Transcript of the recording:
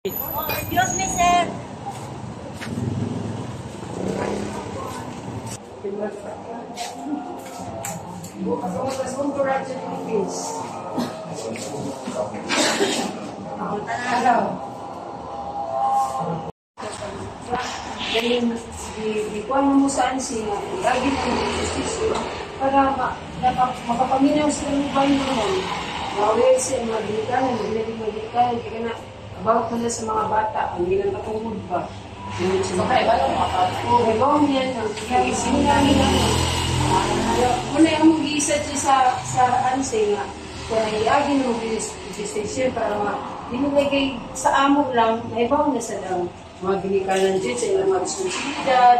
Excuse me, sir. Di ko mo saan siya, lagi na yung justisyo para makapaminaw sila ng bayan naman. Mawala siya, mabilikanan, mabilikanan, kaya na about na sa mga bata, ang ilang katungod ba? Ibang yan, ang sinunami naman. Muna yung mag-iisa siya sa ansay nga, kaya iagin mo justisyo para dinilagay sa amo lang, na ibang na sa lang. Mga binikanan dyan sa ilang mga responsibilidad,